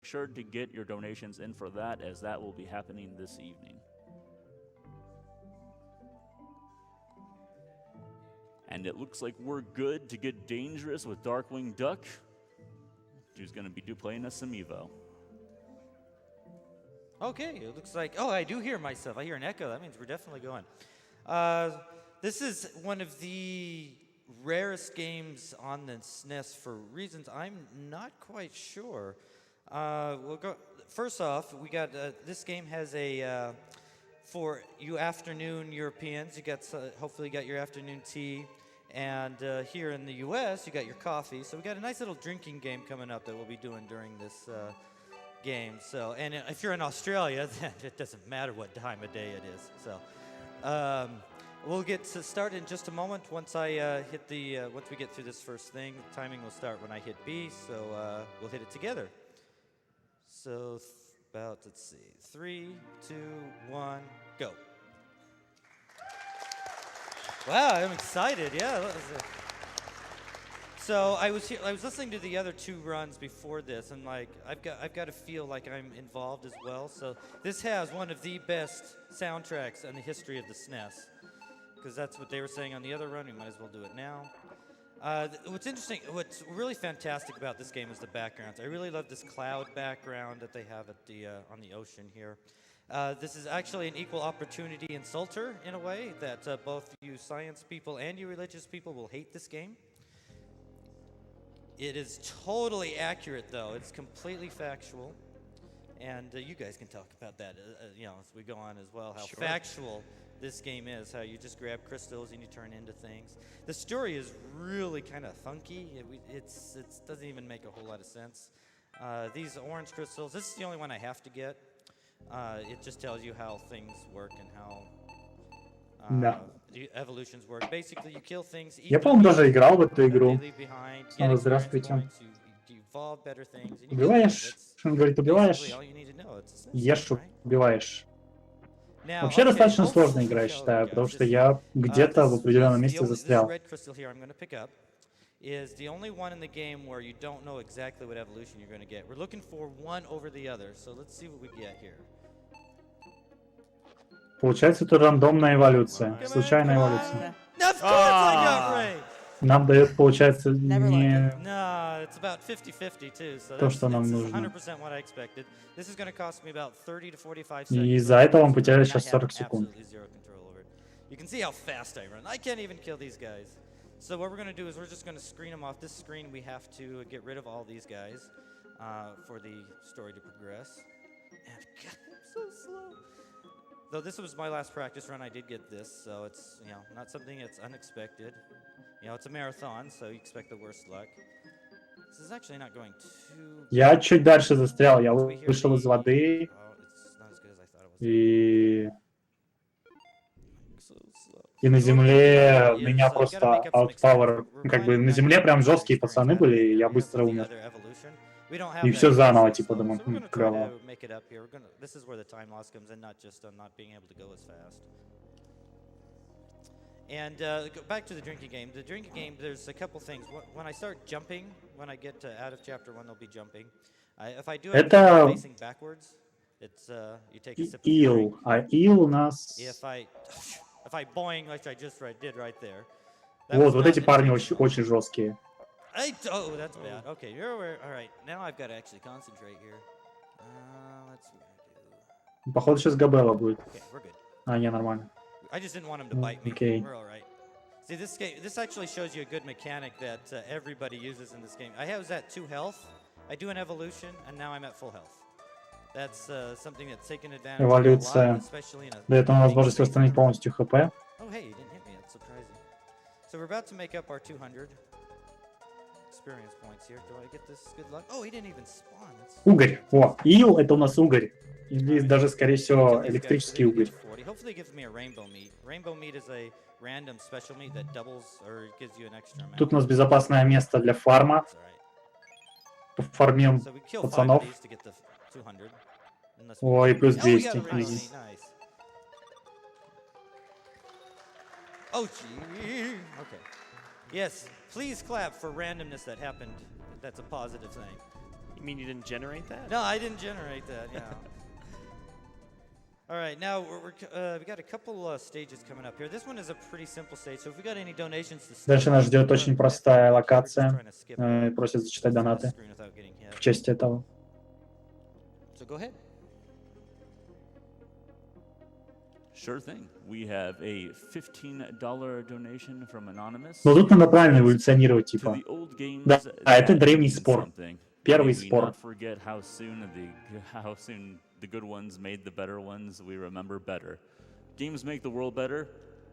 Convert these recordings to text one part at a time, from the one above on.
sure to get your donations in for that, as that will be happening this evening. And it looks like we're good to get dangerous with Darkwing Duck, who's going to be playing us some Evo. Okay, it looks like, oh, I do hear myself. I hear an echo. That means we're definitely going. This is one of the rarest games on the SNES for reasons I'm not quite sure. We'll go. First off, we got this game has a for you afternoon Europeans. You got hopefully got your afternoon tea, and here in the U.S. you got your coffee. So we got a nice little drinking game coming up that we'll be doing during this game. So, and if you're in Australia, then it doesn't matter what time of day it is. So. We'll get to start in just a moment. Once I hit the, once we get through this first thing, the timing will start when I hit B. So we'll hit it together. So about, let's see, 3, 2, 1, go. Wow, I'm excited. Yeah. So I was listening to the other 2 runs before this, and like I've got to feel like I'm involved as well. So this has one of the best soundtracks in the history of the SNES. Because that's what they were saying on the other run. We might as well do it now. What's interesting, what's really fantastic about this game is the backgrounds. I really love this cloud background that they have at the on the ocean here. This is actually an equal opportunity insulter in a way that both you science people and you religious people will hate this game. It is totally accurate, though. It's completely factual. And you guys can talk about that, you know, as we go on as well, how factual this game is, how you just grab crystals and you turn into things. The story is really kind of funky. It doesn't even make a whole lot of sense. These orange crystals, this is the only one I have to get. It just tells you how things work and how the evolutions work. Basically, you kill things. Я, по-моему, даже играл в эту игру. Снова здравствуйте. Убиваешь? Он говорит, убиваешь? Ешь, убиваешь. Вообще достаточно сложная игра, я считаю, потому что я где-то в определенном месте застрял. Is the only one in the game where you don't know exactly what evolution you're going to get. We're looking for one over the other, so let's see what we get here. Получается, это рандомная эволюция, случайная эволюция. Нам дает, получается, не то, что нам нужно. И из-за этого мы потеряли сейчас 40 секунд. So what we're going to do is we're just going to screen them off. This screen, we have to get rid of all these guys for the story to progress. And God, I'm so slow. Though this was my last practice run, I did get this, so it's, you know, not something that's unexpected. You know, it's a marathon, so you expect the worst luck. This is actually not going too... Я чуть дальше застрял, я вышел из воды и на земле меня просто outpower, как бы на земле прям жесткие пацаны были, и я быстро умер. И все заново, типа, думаю, клево. And back to the drinking game. The drinking game, there's a couple things. When I start jumping, when I get out of chapter 1, they'll be jumping. If I do it facing backwards, it's you take a sip of drink. Ил у нас... If I boing like I just did right there. Вот эти парни очень жесткие. Oh, that's bad. Okay, you're aware. All right, now I've got to actually concentrate here. Let's see what I do. Походу сейчас Габелла будет. Okay, we're good. Не, нормально. I just didn't want him to bite me. Okay. We're all right. See, this actually shows you a good mechanic that everybody uses in this game. I was at 2 health. I do an evolution, and now I'm at full health. That's something that's taken advantage of a lot, especially in a... дает нам возможность восстановить полностью ХП. Oh, hey, you didn't hit me. That's surprising. So we're about to make up our 200 experience points here. Do I get this good luck? Oh, he didn't even spawn. Угорь. О, ил это у нас угорь. Или даже, скорее всего, электрический угорь. Hopefully it gives me a rainbow meat. Rainbow meat is a random special meat that doubles or gives you an extra amount. Тут у нас безопасное место для фарма. Пофармим пацанов. Ой, плюс 200. Oh, gee. Okay. Yes, please clap for randomness that happened. That's a positive thing. You mean you didn't generate that? No, I didn't generate that. Yeah. All right, now we got a couple stages coming up here. This one is a pretty simple stage, so if we got any donations to Дальше нас ждет очень простая локация. Просят зачитать донаты в честь этого. So go ahead. Sure thing. We have a $15 donation from Anonymous. Но тут надо правильно эволюционировать, типа. To the old games Да, это that древний mean спор. something. Первый May we спор. not forget how soon the good ones made the better ones. We remember better. Games make the world better,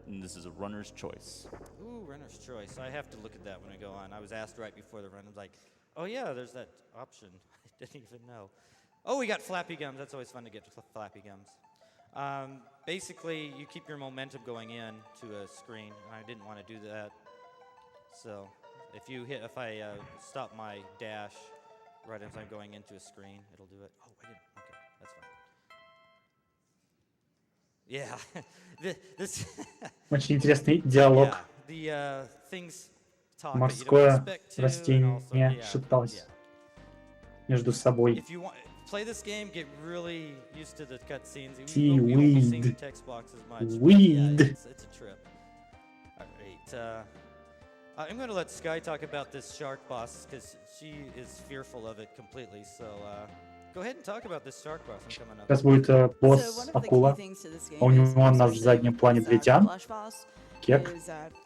and this is a runner's choice. Ooh, runner's choice. I have to look at that when I go on. I was asked right before the run. I was like, oh yeah, there's that option. I didn't even know. Oh, we got flappy gums. That's always fun to get flappy gums. Basically, you keep your momentum going in to a screen. I didn't want to do that. So if I stop my dash right as I'm going into a screen, it'll do it. Oh, I didn't. Okay, that's fine. Yeah, this. Очень интересный диалог. Yeah, the things talk Морское that you don't expect to, растение шепталось между собой. If you want play this game, get really used to the cutscenes. Seaweed. You won't be seeing the text box as much. Weed. Yeah, it's a trip. All right. I'm going to let Sky talk about this shark boss because she is fearful of it completely. So go ahead and talk about this shark boss coming up. Сейчас будет босс акула. У него на заднем плане Ветян. Кек.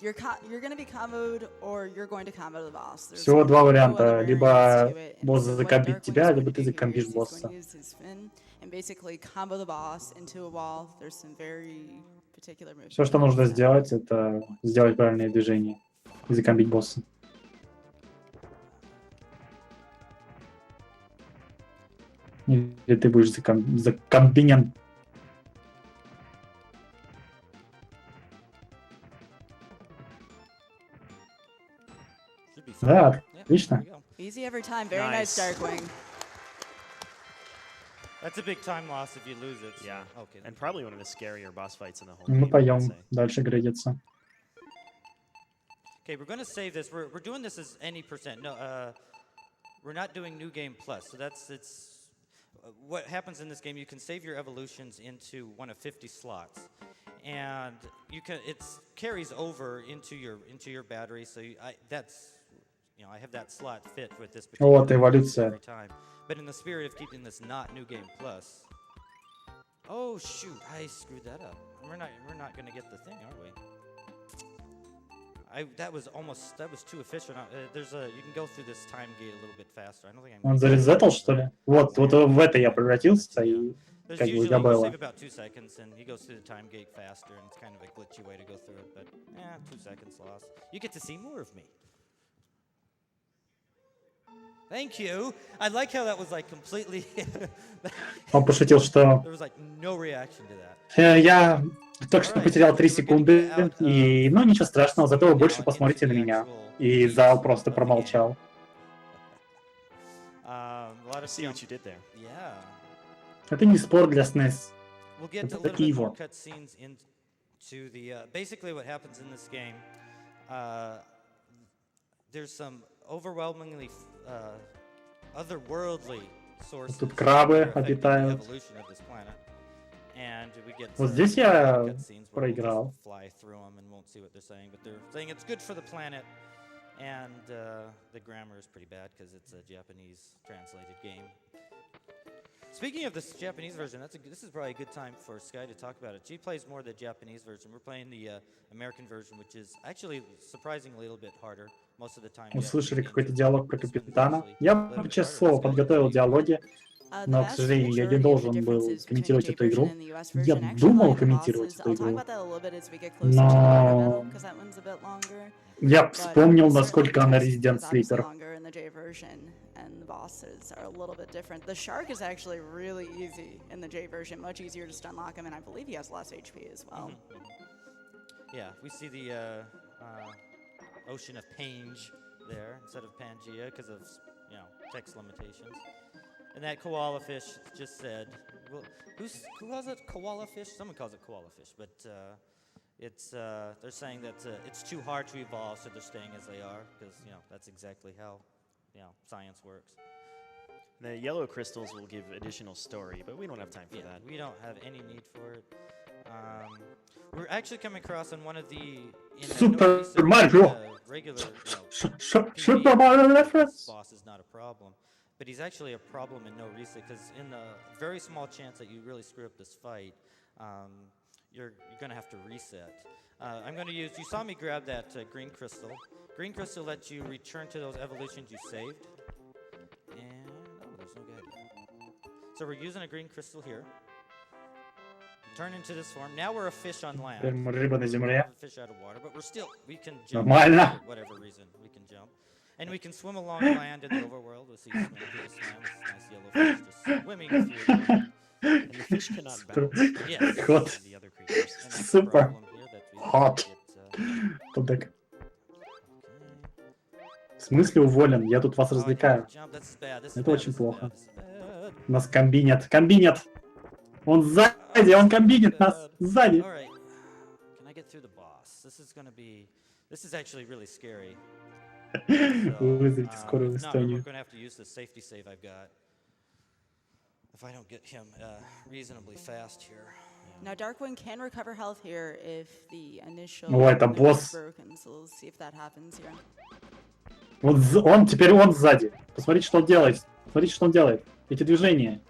You're going to be comboed or you're going to combo the boss. Всего два варианта. Либо босс закомбит тебя, либо ты закомбишь босса. And basically combo the boss into a wall. There's some very particular moves. Все, что нужно сделать, это сделать правильные движения и закомбить босса. Или ты будешь закомбинен. Да, отлично. Easy every time. Very nice, Darkwing. That's a big time loss if you lose it. So. Yeah. Okay. And probably one of the scarier boss fights in the whole Мы game. I'd пойдем say. дальше грейдиться. Okay, we're going to save this. We're doing this as any percent. No, we're not doing New Game Plus. So what happens in this game. You can save your evolutions into one of 50 slots, and it carries over into your battery. So I have that slot fit with this particular Вот эволюция. every time. But in the spirit of keeping this not New Game Plus. Oh shoot! I screwed that up. We're not going to get the thing, are we? That was too efficient. You can go through this time gate a little bit faster. I don't think I'm. Он зарезетал, что ли? Вот в это я превратился, и There's как бы usually я you было. save about 2 seconds, and he goes through the time gate faster, and it's kind of a glitchy way to go through it. But 2 seconds lost. You get to see more of me. Thank you. I like how that was like completely. Он пошутил, что There was like no reaction to that. я только что потерял 3 секунды, и ну ничего страшного, зато вы больше посмотрите на меня. И зал просто промолчал. A lot I of see what you did there. Yeah. Это не спор для SNES. We'll get Это a little такие bit more вот. cutscenes into the. Basically, what happens in this game, there's some overwhelmingly otherworldly sources. Тут крабы that are affecting the обитают. evolution of this planet. And we get Вот здесь я cutscenes where we'll проиграл. just fly through them and won't see what they're saying, but they're saying it's good for the planet. And the grammar is pretty bad because it's a Japanese translated game. Speaking of this Japanese version, this is probably a good time for Sky to talk about it. She plays more the Japanese version. We're playing the American version, which is actually surprisingly a little bit harder most of the time. Услышали какой-то диалог про капитана. Я бы, честное слово, подготовил диалоги, но, к сожалению, я не должен был комментировать эту игру. Я думал комментировать эту игру, но я вспомнил, насколько она Resident Sleeper. And the bosses are a little bit different. The shark is actually really easy in the J version, much easier to unlock him, and I believe he has less HP as well. Yeah, we see the ocean of Pange there instead of Pangea because of text limitations. And that koala fish just said, well, who calls it koala fish? Someone calls it koala fish, but they're saying that it's too hard to evolve, so they're staying as they are because that's exactly how science works. The yellow crystals will give additional story, but we don't have time for that. We don't have any need for it. We're actually coming across on one of the Super Mario. Regular Super Mario reference. Boss is not a problem, but he's actually a problem in no reset because in the very small chance that you really screw up this fight, you're gonna have to reset. I'm gonna use. You saw me grab that green crystal. Green crystal lets you return to those evolutions you saved. And there's no guy there. So we're using a green crystal here. Turn into this form. Now we're a fish on land. Рыба на земле. A fish out of water, but we can jump Нормально. for whatever reason. We can jump. And we can swim along land in the overworld. We'll see swim through the slam. This nice yellow fish just swimming through the And the fish cannot bounce. Yes. Hot. And the other creatures. And that's the Super. problem here, that we Hot. get, Поддек. В смысле уволен? Я тут вас развлекаю. Это очень плохо. Нас комбинят. Комбинят! Он сзади, он комбинит нас сзади. Can I get through the boss? This is actually really scary. Вызовите скорую в If not, we're Эстонию. going to have to use the safety save I've got. If I don't get him reasonably fast here. Now Darkwing can recover health here if the initial О, это limit is босс. broken, so we'll see if that happens here. Вот он, теперь он сзади. Посмотрите, что он делает. Смотрите, что он делает. Эти движения.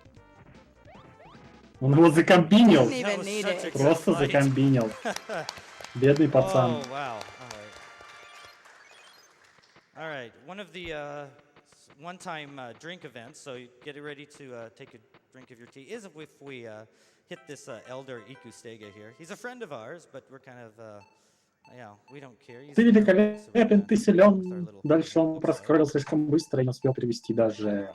Он его закомбинил. Didn't even need it. Просто закомбинил. Бедный пацан. Oh, wow. All right. One of the one-time drink events, so you get ready to take a drink of your tea, is if we hit this elder Ikustega here. He's a friend of ours, but we're kind of, we don't care. Ты великолепен, ты силен. Дальше он проскролил слишком быстро и не успел привести даже.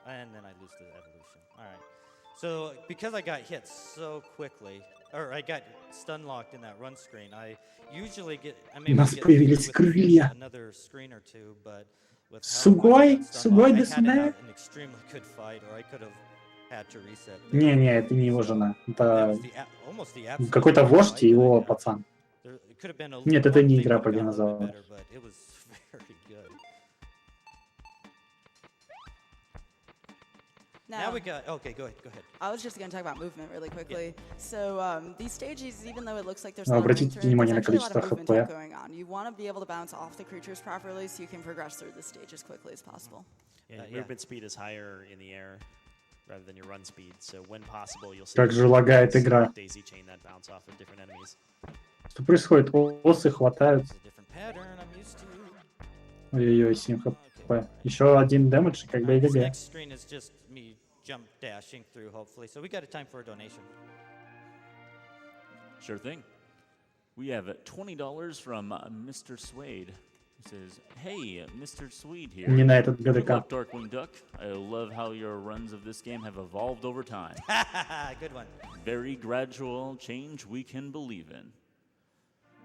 And then I lose the evolution. All right. So because I got hit so quickly, or I got stun locked in that run screen, I usually get. У нас появились крылья. Another screen or two, but with Сугой, сугой I had to десне. have an extremely good fight, or I could have had to reset. Не, это не его жена. Это Almost the absolute какой-то вождь fight и его that I had. пацан. It could have been a Нет, это one не thing игра that про got a little bit динозавров. better, but it was very good. Now we got. Okay, go ahead. I was just going to talk about movement really quickly. So these stages, even though it looks like there's not a Обратите link through it, внимание на there's actually a lot количество of movement хп. going on. You want to be able to bounce off the creatures properly so you can progress through the stage as quickly as possible. Yeah, your movement speed is higher in the air rather than your run speed. So when possible, you'll see Как же лагает игра. daisy chain that bounce off of different enemies. Что происходит? Осы хватают. It's a different pattern I'm used to. Ой-ой-ой, 7 хп. Еще один дэмэдж, и как бы This ГГ. next screen is just me jump dashing through, hopefully. So we got a time for a donation. Sure thing. We have $20 from Mr. Swade. He says, "Hey, Mr. Swede here. Не на этот Good ГДК. luck, Darkwing Duck. I love how your runs of this game have evolved over time. Good one. Very gradual change we can believe in."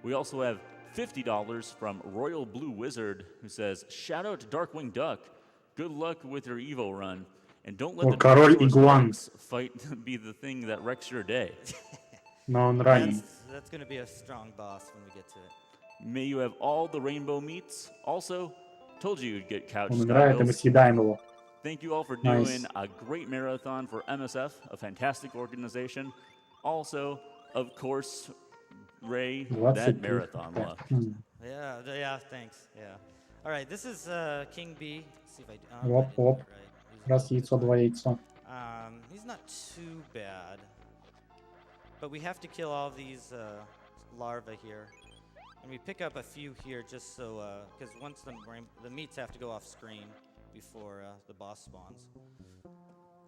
We also have $50 from Royal Blue Wizard, who says, "Shout out to Darkwing Duck. Good luck with your Evo run. And don't let О, the король Dinosaurus игуан. Rex fight be the thing that wrecks your day. Но он ранний. That's going to be a strong boss when we get to it. May you have all the rainbow meats. Also, told you you'd get couch Он умирает, и мы styles. съедаем его. Thank you all for Nice. doing a great marathon for MSF, a fantastic organization. Also, of course, Ray, that 20 marathon luck." Yeah, thanks. Yeah. All right, this is King B. Let's see if I do. Оп, оп. Раз яйцо, два яйцо. He's not too bad. But we have to kill all these larvae here. And we pick up a few here just so, because once the meats have to go off screen before the boss spawns.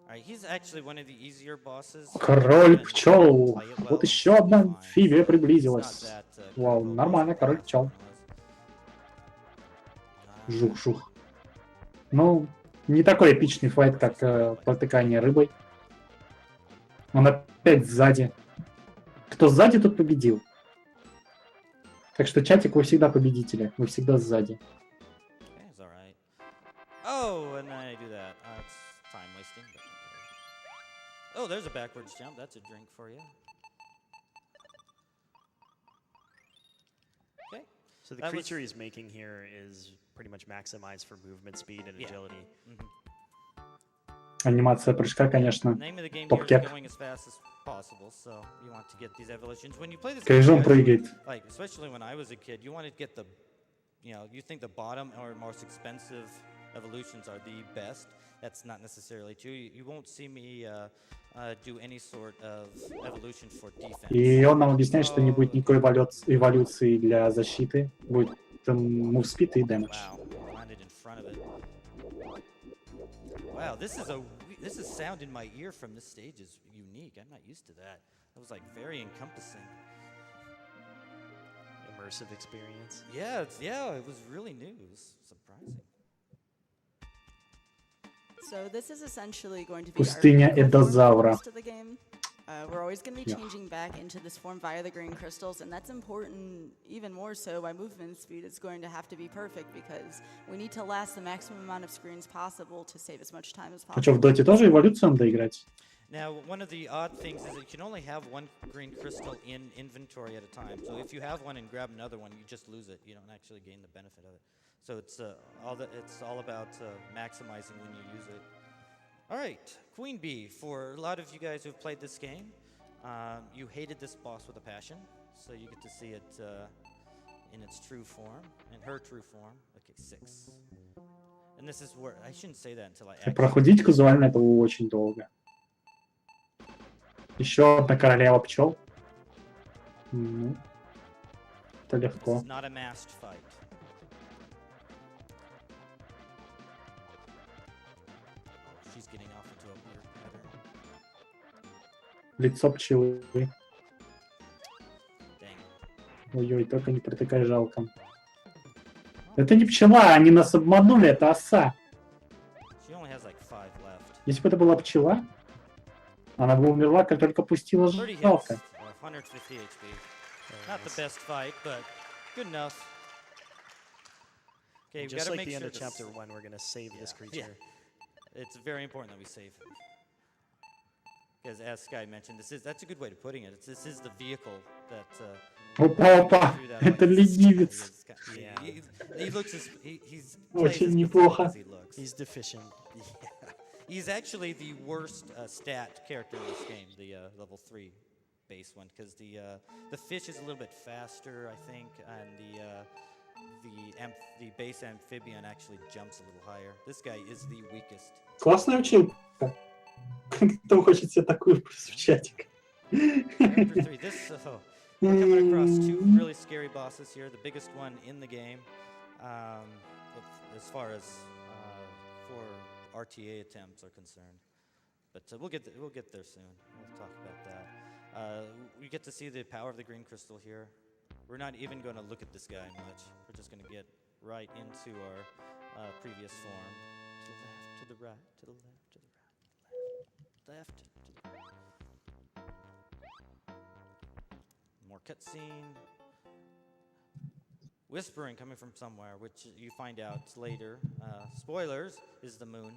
Alright, he's actually one of the easier bosses. Король And пчел. play it well, Вот еще одна fine. фибия It's приблизилась. not that, Вау, difficult нормально, as король the пчел. last one was. Жух-шух. Ну, не такой эпичный файт, как протыкание рыбой. Он опять сзади. Кто сзади, тот победил. Так что, чатик, вы всегда победители. Вы всегда сзади. Okay, it's alright. Oh, and then I do that. It's time wasting. But okay. Oh, there's a backwards jump. That's a drink for you. Okay. So the creature he's making here is pretty much maximized for movement speed and agility. Анимация прыжка, конечно, топ-кеп. Крыжом прыгает. Like, especially when I was a kid, you wanted to get the, you know, you think the bottom or most expensive evolutions are the best. That's not necessarily true. You won't see me do any sort of evolution for defense. И он нам объясняет, что не будет никакой эволюции для защиты. Будет move speed и damage. Wow, landed in front of it. Wow, this is sound in my ear from this stage is unique. I'm not used to that. It was like very encompassing. Immersive experience. Yeah, it was really new. It was surprising. So this is essentially going to be Пустыня Эдозавра. to the game. We're always going to be changing back into this form via the green crystals, and that's important even more so by movement speed. It's going to have to be perfect because we need to last the maximum amount of screens possible to save as much time as А что, в possible. Доте тоже эволюцию надо играть? Now, one of the odd things is that you can only have one green crystal in inventory at a time. So if you have one and grab another one, you just lose it. You don't actually gain the benefit of it. So it's all about maximizing when you use it. All right, Queen Bee. For a lot of you guys who've played this game, you hated this boss with a passion. So you get to see it in its true form, in her true form. Okay, 6. And this is where I shouldn't say that until I actually. Проходить казуально это очень долго. Еще одна королева пчел. Ну, это легко. It's not a masked fight. She's getting off into a weird pattern. Лицо пчелы. Dang. Ой-ой, только не протыкай, жалко. Это не пчела, они нас обманули, это оса. She only has like 5 left. Если бы это была пчела, она бы умерла, как только пустила 30 жалко. hits, 150 HP. Not the best fight, but good enough. Okay, we Just gotta like make the end sure of chapter 1, we're going to save this creature. It's very important that we save him. Because as Sky mentioned, that's a good way of putting it. This is the vehicle that Опа, это ленивец. He looks he's Очень неплохо. He's deficient. Yeah. He's actually the worst stat character in this game, the level 3 base one, because the fish is a little bit faster, I think, and the base amphibian actually jumps a little higher. This guy is the weakest. Классная училка. Кто хочет себе такую в чатик? Chapter 3. We're coming across 2 really scary bosses here. The biggest one in the game, as far as for RTA attempts are concerned. But we'll get there soon. We'll talk about that. We get to see the power of the green crystal here. We're not even going to look at this guy much. We're just going to get right into our previous form. To the left, to the right, to the left, to the right. More cutscene. Whispering coming from somewhere, which you find out later. Spoilers, is the moon.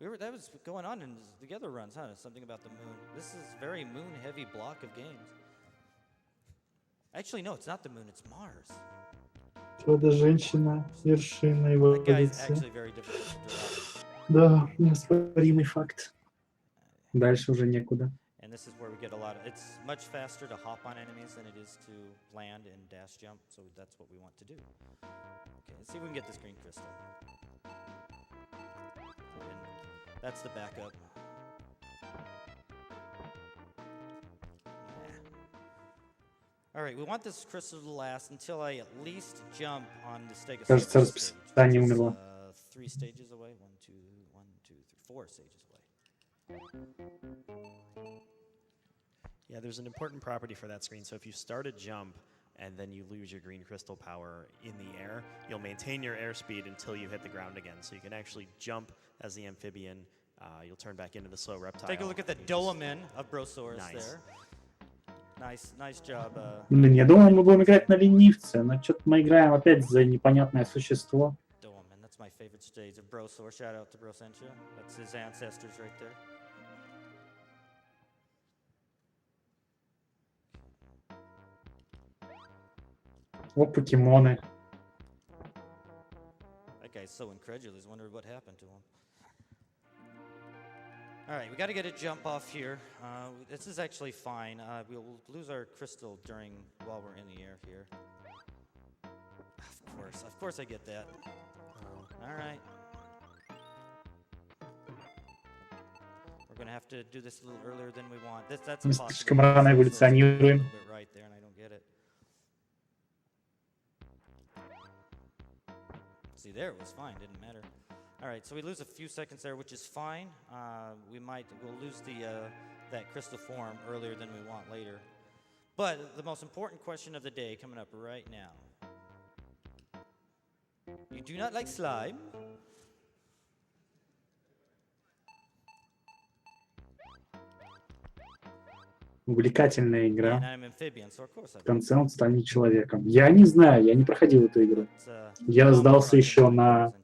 That was going on in the other runs, huh? Something about the moon. This is very moon-heavy block of games. Actually, no, it's not the moon, it's Mars. Чудо-женщина, вершина That guy's эволюции. actually very difficult to draw. Да, неоспоримый факт. Дальше уже некуда. And this is where we get a lot of, it's much faster to hop on enemies than it is to land and dash jump, so that's what we want to do. Okay, let's see if we can get this green crystal. And that's the backup. All right, we want this crystal to last until I at least jump on the Stegosaurus Кажется, stage, расписание which is, умерло. 3 stages away. 4 stages away. Yeah, there's an important property for that screen. So if you start a jump and then you lose your green crystal power in the air, you'll maintain your airspeed until you hit the ground again. So you can actually jump as the amphibian. You'll turn back into the slow reptile. Take a look at the Dolomin of Brosaurus Nice. there. Nice job. Блин, я думал, мы будем играть на ленивце, но что-то мы играем опять за непонятное существо. Dolomin, that's my favorite stage of Brosaur. Shout out to Brosentia. That's his ancestors right there. О, покемоны. That guy's so incredulous. Wonder what happened to him. All right, we got to get a jump off here. This is actually fine. We'll lose our crystal while we're in the air here. Of course I get that. All right. We're gonna have to do this a little earlier than we want. That's Мы impossible. слишком рано эволюционируем. Right there, and I don't get it. See, there it was fine. Didn't matter. All right, so we lose a few seconds there, which is fine. We'll lose that crystal form earlier than we want later. But the most important question of the day coming up right now. You do not like slime? Увлекательная And игра. I'm amphibian, so of course В конце он станет человеком. Я не знаю, я не проходил эту игру. Я сдался еще на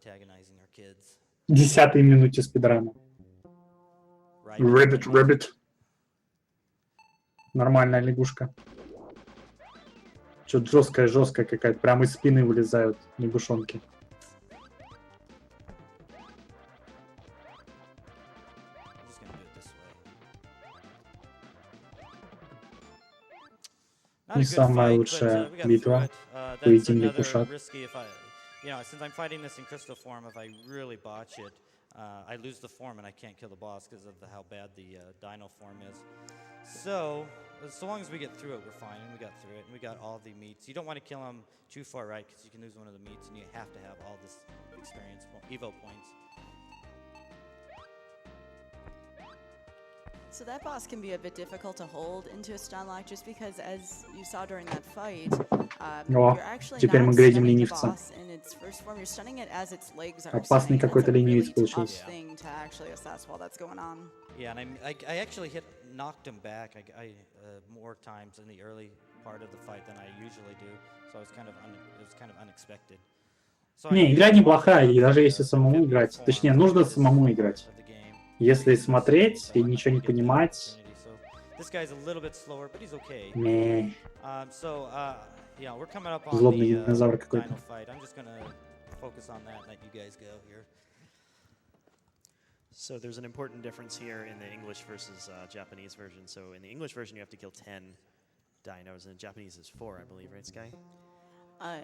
10-й минуте спидрана. Rabbit. Нормальная лягушка. Что-то жесткая какая-то. Прямо из спины вылезают лягушонки. Не самая лучшая битва. Поединок лягушат. Since I'm fighting this in crystal form, if I really botch it, I lose the form and I can't kill the boss because of how bad the dino form is. So long as we get through it, we're fine. And we got through it, and we got all the meats. You don't want to kill them too far right because you can lose one of the meats, and you have to have all this experience, Evo points. So that boss can be a bit difficult to hold into a stun lock just because, as you saw during that fight, you're actually теперь мы not грейдим stunning the ленивца. boss in its first form. You're stunning it as its legs are Опасный spinning. какой-то That's a ленивец really получился. tough thing to actually assess while that's going on. Yeah, and I actually knocked him back more times in the early part of the fight than I usually do. So it was kind of unexpected. Не, игра неплохая, и даже если самому играть. Точнее, нужно самому играть. Если смотреть и ничего не понимать... This guy's a little bit slower, but he's okay. We're coming up on Злобный the динозавр какой-то. final fight. I'm just gonna focus on that and let you guys go here. So there's an important difference here in the English versus Japanese version. So in the English version, you have to kill 10 dinos, and in Japanese is 4, I believe, right, Sky?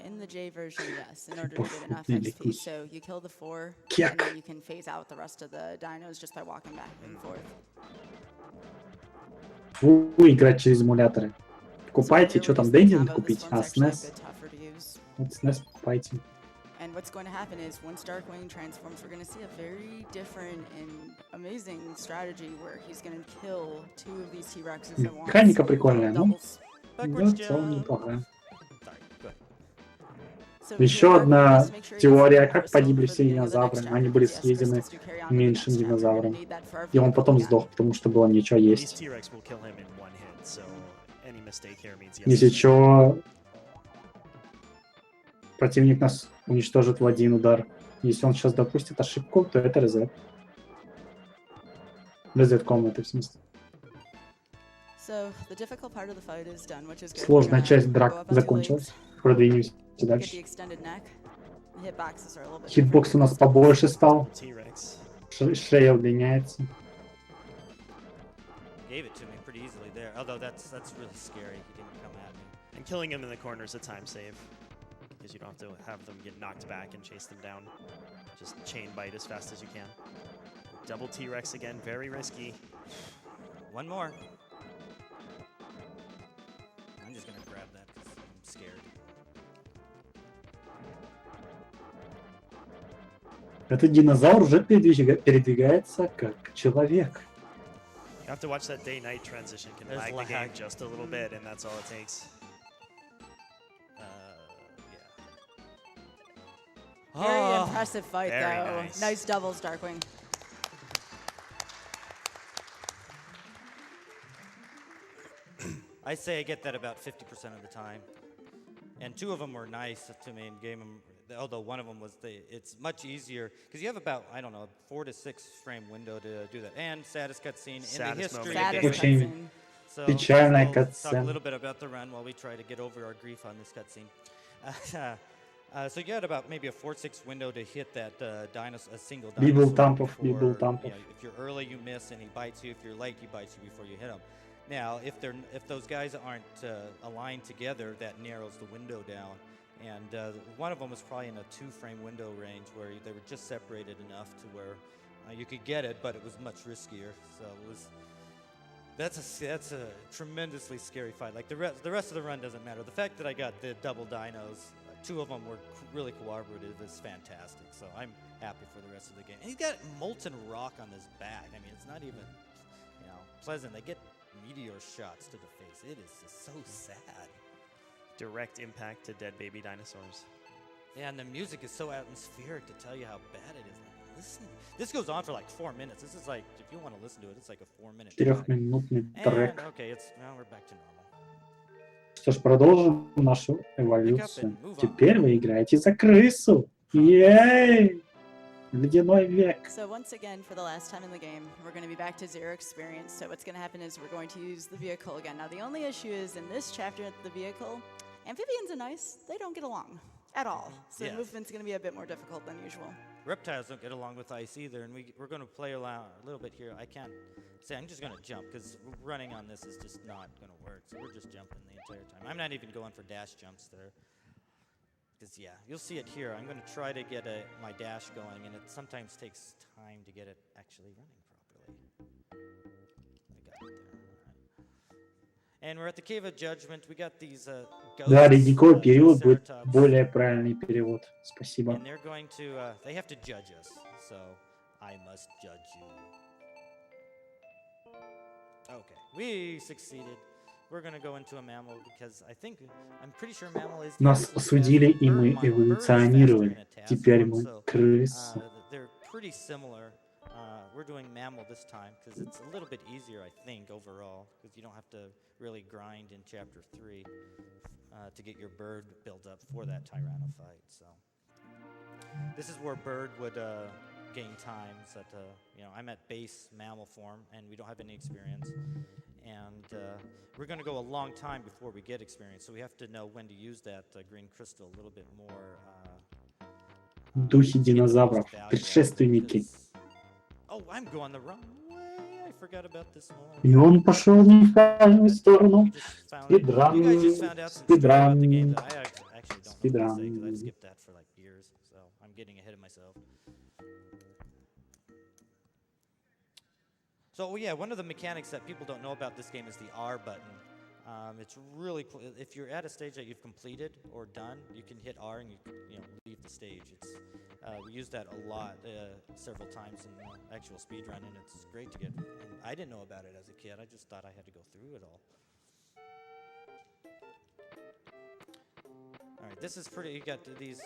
In the J version, yes, in order to get enough XP. So you kill the 4, and then you can phase out the rest of the dinos just by walking back and forth. Фу, играть через эмуляторы. Покупайте, что там, Денди купить? А, SNES. Вот SNES покупайте. And what's going to happen is once Darkwing transforms, we're going to see a very different and amazing strategy where he's going to kill 2 of these T-Rexes at once. Механика прикольная, ну, да, в целом неплохая. Еще одна теория, как погибли все динозавры. Они были съедены меньшим динозавром. И он потом сдох, потому что было нечего есть. Если что, противник нас уничтожит в один удар. Если он сейчас допустит ошибку, то это резет. Резет комнаты, в смысле. Сложная часть драк закончилась. Продвинемся дальше. Хитбокс у нас побольше стал. Шея удлиняется. And killing him in the corner is a time save, because you don't have to have them get knocked back and chase them down. Just chain bite as fast as you can. Double T-Rex again, very risky. One more. I'm just gonna grab that because I'm scared. Этот динозавр уже передвигается как человек. You have to watch that day-night transition. Can lag the game just a little bit, and that's all it takes. Very impressive fight, though. Nice. Nice doubles, Darkwing. I say I get that about 50% of the time. And 2 of them were nice to me and gave them, although one of them was it's much easier because you have about, I don't know, 4 to 6 frame window to do that. And saddest cutscene in the history of this cutscene. So Печальная we'll talk a cutscene. little bit about the run while we try to get over our grief on this cutscene. So you got about maybe a 4-6 window to hit that a single Bibble dinosaur. Bibble Tampov. You know, if you're early, you miss and he bites you. If you're late, he bites you before you hit him. Now, if those guys aren't aligned together, that narrows the window down. And one of them was probably in a 2-frame window range where they were just separated enough to where you could get it, but it was much riskier. So it was. That's a tremendously scary fight. Like the rest of the run doesn't matter. The fact that I got the double dinos, 2 of them were really cooperative, is fantastic. So I'm happy for the rest of the game. And he's got molten rock on his back. I mean, it's not even, pleasant. They get meteor shots to the face. It is just so sad. Direct impact to dead baby dinosaurs. Yeah, and the music is so atmospheric to tell you how bad it is. Like, listen, this goes on for like 4 minutes. This is like, if you want to listen to it, it's like a 4-minute track. 4-минутный трек. Okay, now we're back to normal. Что ж, продолжим нашу эволюцию. Теперь вы играете за крысу. Ей! Ледяной век. So once again, for the last time in the game, we're going to be back to 0 experience. So what's going to happen is we're going to use the vehicle again. Now the only issue is in this chapter, the vehicle, amphibians are nice. They don't get along at all. So the movement's going to be a bit more difficult than usual. Reptiles don't get along with ice either, and we're going to play around a little bit here. I can't say I'm just going to jump because running on this is just not going to work. So we're just jumping the entire time. I'm not even going for dash jumps there. Because, you'll see it here. I'm going to try to get my dash going, and it sometimes takes time to get it actually running properly. I got it there. And we're at the Cave of Judgment. We got these ghosts. Да, ледниковый период будет более правильный перевод. Спасибо. And they're going to, they have to judge us. So, I must judge you. Okay, we succeeded. We're going to go into a mammal because I'm pretty sure mammal is... Нас осудили, и мы эволюционировали. Теперь мы крысы. They're pretty similar. We're doing mammal this time because it's a little bit easier, I think, overall, because you don't have to really grind in Chapter 3 to get your bird built up for that Tyranno fight. So this is where bird would gain time. So that, I'm at base mammal form, and we don't have any experience. And we're going to go a long time before we get experience, so we have to know when to use that green crystal a little bit more. Духи динозавров, предшественники. Oh, I'm going the wrong way. I forgot about this one. И он пошел не в правильную сторону. Спидран. Спидран. Спидран. I've skipped that for like years, so I'm getting ahead of myself. So one of the mechanics that people don't know about this game is the R button. It's really cool. If you're at a stage that you've completed or done, you can hit R and you leave the stage. We use that a lot, several times in the actual speed run, and it's great to get. And I didn't know about it as a kid. I just thought I had to go through it all. All right, this is pretty. You got these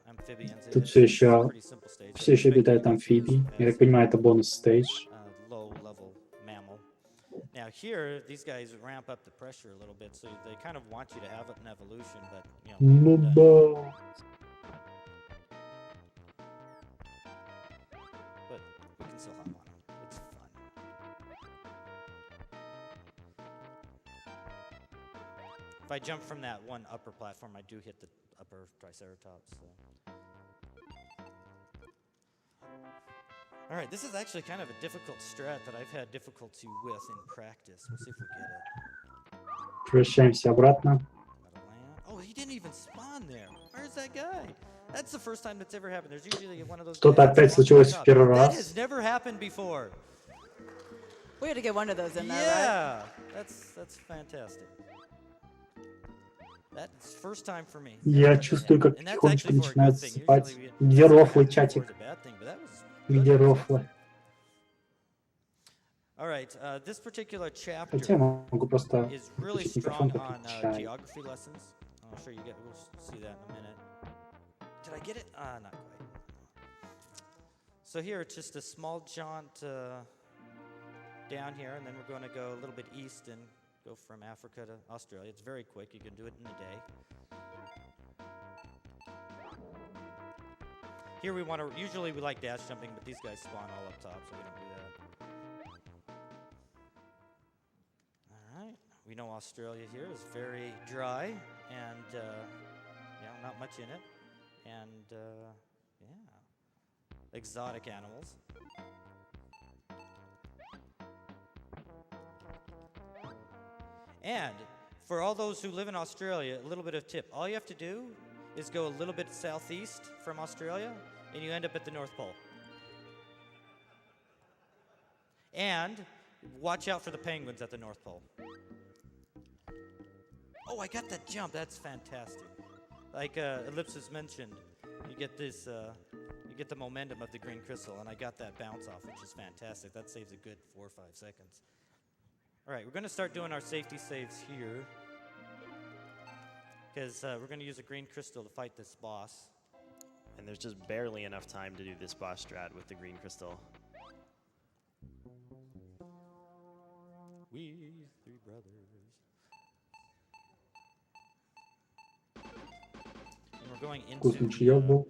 amphibians. Тут все еще обитают амфибии. Я так понимаю, это бонус стейдж. Low-level mammal. Now here, these guys ramp up the pressure a little bit, so they kind of want you to have an evolution, but Ну да. But we can still hop on them. It's fun. If I jump from that one upper platform, I do hit the upper Triceratops. So. All right, this is actually kind of a difficult strat that I've had difficulty with in practice. We'll see if we get it. Возвращаемся обратно. Oh, he didn't even spawn there. Where's that guy? That's the first time that's ever happened. There's usually one of those. Что-то опять случилось в первый раз. That has never happened before. We had to get one of those in there, yeah, right? that's fantastic. That's first time for me. Я чувствую, как потихонечку начинает засыпать. Где рофлый чатик? Где рофлы? All right, this particular chapter Хотя я могу просто is really включить strong микрофон, on как чай. geography lessons. I'm sure we'll see that in a minute. Did I get it? Not quite. So here it's just a small jaunt down here, and then we're going to go a little bit east and go from Africa to Australia. It's very quick. You can do it in a day. Here usually we like dash jumping, but these guys spawn all up top, so we don't do that. All right. We know Australia here is very dry, and not much in it. And, yeah, exotic animals. And for all those who live in Australia, a little bit of tip. All you have to do is go a little bit southeast from Australia, and you end up at the North Pole. And watch out for the penguins at the North Pole. Oh, I got that jump. That's fantastic. Like Ellipsis mentioned, you get this, you get the momentum of the green crystal, and I got that bounce off, which is fantastic. That saves a good 4 or 5 seconds. All right, we're going to start doing our safety saves here, because we're going to use a green crystal to fight this boss. And there's just barely enough time to do this boss strat with the green crystal. We three brothers. And we're going Вкусный into чаек был.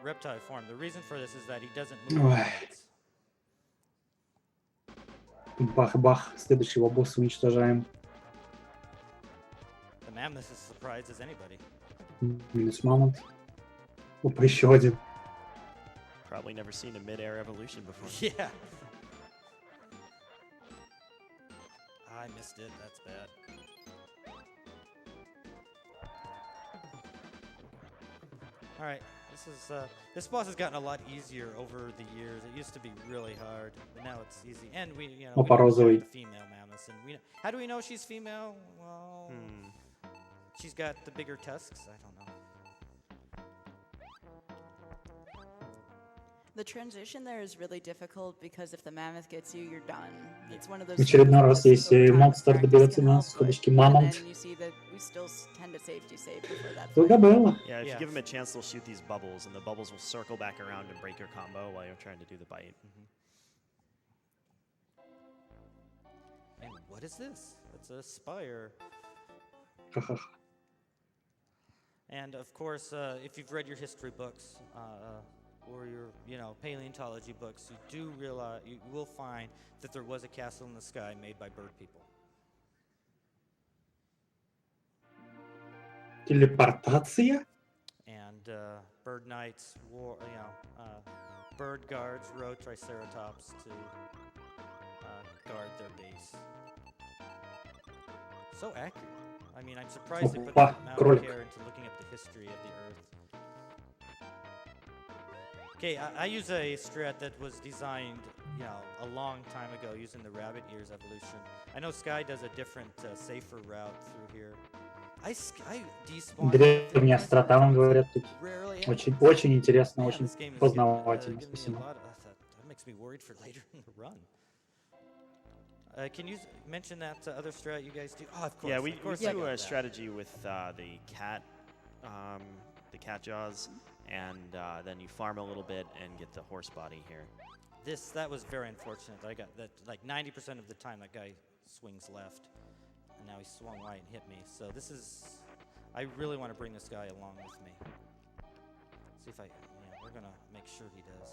reptile form. The reason for this is that he doesn't move Ой. bullets. Бах-бах. Следующего босса уничтожаем. The mammoth is as surprised as anybody. Минус мамонт. Опа, еще один. Probably never seen a mid-air evolution before. Yeah. I missed it. That's bad. All right. This boss has gotten a lot easier over the years. It used to be really hard, but now it's easy. And we know, Опа, we know розовый. the female mammoths, and how do we know she's female? Well, she's got the bigger tusks. I don't know. The transition there is really difficult because if the mammoth gets you, you're done. It's one of those. В очередной раз, things that если over time монстр practice доберется can на help, сходочке but мамонт, even then you see that we still tend to safety save before that. то fight. было. Yeah, if Yeah. you give him a chance, they'll shoot these bubbles, and the bubbles will circle back around and break your combo while you're trying to do the bite. And what is this? It's a spire. Ха-ха-ха. And of course, if you've read your history books or your, paleontology books, you do realize you will find that there was a castle in the sky made by bird people. Телепортация? And bird knights bird guards rode triceratops to guard their base. So accurate. I mean, I'm surprised they put Опа, that amount of кролик. care into looking up the history of the Earth. Okay, I use a strat that was designed, a long time ago using the rabbit ears evolution. I know Sky does a different, safer route through here. I despawned. Древняя острота, вам говорят тут. Rarely. Очень интересно, Man, очень this game is познавательно. giving me a Спасибо. lot of- that makes me worried for later in the run. Can you mention that other strat you guys do? Oh, of course. Yeah, we of course do I got a that. strategy with the cat jaws, and then you farm a little bit and get the horse body here. That was very unfortunate. I got that like 90% of the time that guy swings left, and now he swung right and hit me. So I really want to bring this guy along with me. See if we're gonna make sure he does,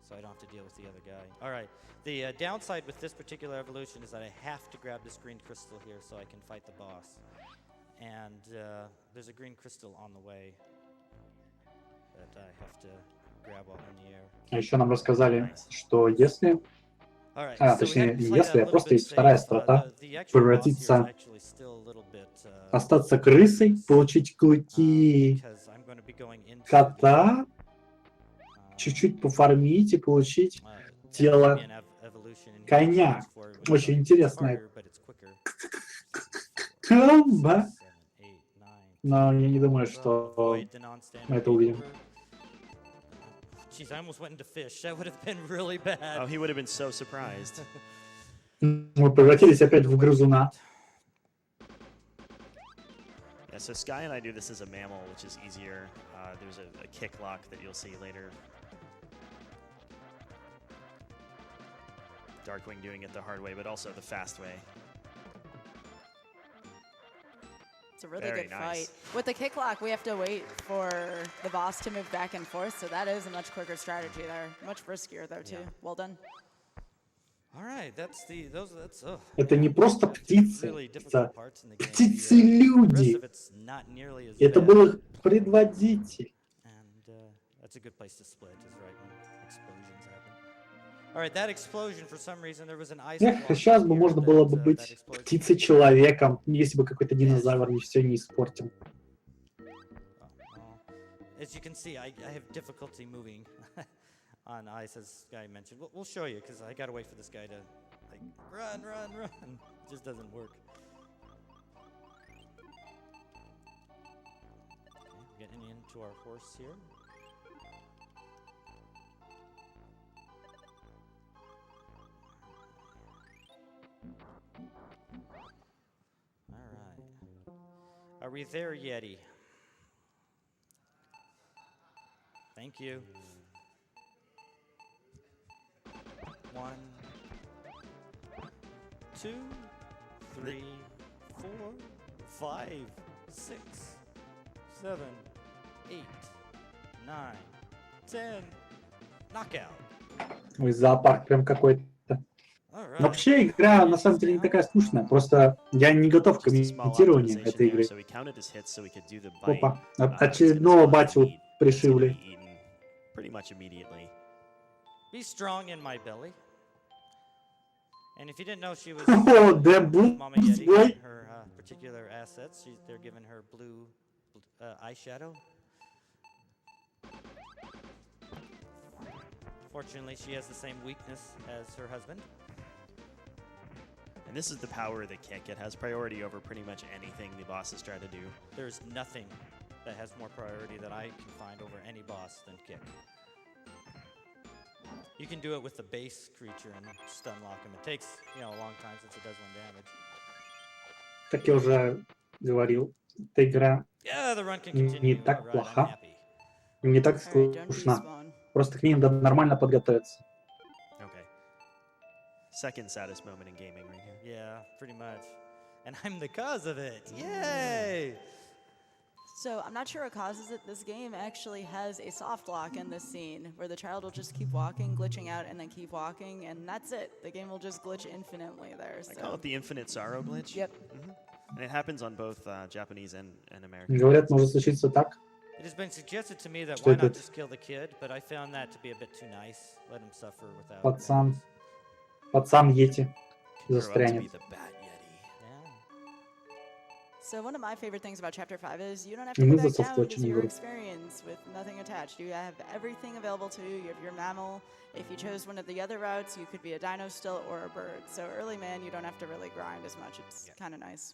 so I don't have to deal with the other guy. All right. The downside with this particular evolution is that I have to grab this green crystal here so I can fight the boss. And there's a green crystal on the way that I have to grab while in the air. А еще нам рассказали, что если, All right, А, so we точнее, had to не play если, that а a little просто bit есть вторая safe. страта, The actual boss here is превратиться, actually still a little bit, остаться крысой, получить клыки because I'm going to be going into кота, the, чуть-чуть пофармить и получить тело amphibian evolution in here коня. for it, which Очень is интересно. harder, but it's quicker. Комбо. 7, 8, 9, Но я не думаю, что avoid the non-standard мы это game увидим. over. Jeez, I almost went into fish. That would have been really bad. Oh, he would have been so surprised. Мы превратились опять в грызуна. Yeah, so Sky and I do this as a mammal, which is easier. There's a kick lock that you'll see later. Darkwing doing it the hard way, but also the fast way. It's a really Very good nice. fight. With the kick lock, we have to wait for the boss to move back and forth, so that is a much quicker strategy there. Much riskier, though, too. Yeah. Well done. All right, that's Это не просто птицы, really это difficult parts in the game. The птицы-люди. rest of it's not nearly as Это bad. был их предводитель. And that's a good place to split, is right when explosions happen. All right, that explosion, for some reason, there was an ice Эх, block сейчас бы here можно that, было бы that быть explosion- птицей-человеком, если бы какой-то динозавр не все не испортил. As you can see, I have difficulty moving on ice, as Guy mentioned. We'll show you, because I got to wait for this guy to, like, run. It just doesn't work. Okay, getting into our horse here. All right. Are we there, Yeti? Thank you. 1, 2, 3, 4, 5, 6, 7, 8, 9, 10. Knockout. Ой, зоопарк прям какой-то. All right. Но вообще игра на самом деле не такая скучная, просто я не готов к Just a small комментированию optimization этой there, игры. so we counted his hits so we could do the bite. Опа, It's gonna очередного spawn батю meat. It's gonna пришибли. be eaten pretty much immediately. Be strong in my belly. And if you didn't know, she was О, да блин, Mama Yeti ой. and her particular assets. They're giving her blue eyeshadow. Fortunately, she has the same weakness as her husband. And this is the power of the kick. It has priority over pretty much anything the bosses try to do. There's nothing that has more priority that I can find over any boss than kick. You can do it with the base creature and stun lock him. It takes, a long time since it does 1 damage. Как я уже говорил, эта игра Yeah, the run can не continue. так All right, I'm плоха, happy. не так All right, don't скучна. respawn. Просто к ней надо нормально подготовиться. Okay. Second saddest moment in gaming right here. Yeah, pretty much. And I'm the cause of it. Yay! So I'm not sure what causes it. This game actually has a soft lock in this scene where the child will just keep walking, glitching out, and then keep walking, and that's it. The game will just glitch infinitely there. I So. call it the infinite sorrow glitch. Yep. And it happens on both Japanese and American. Говорят, может случиться так, It has been suggested to me that Что why not этот just kill the kid, but I found that to be a bit too nice. Let him suffer without. пацан, пацан Йети Grow up to be застрянет. the bad Yeti. Yeah. So one of my favorite things about Chapter 5 is you don't have И to мы go back за down софт to очень your игру. experience with nothing attached. You have everything available to you. You have your mammal. If you chose one of the other routes, you could be a dino still or a bird. So early man, you don't have to really grind as much. It's kind of nice.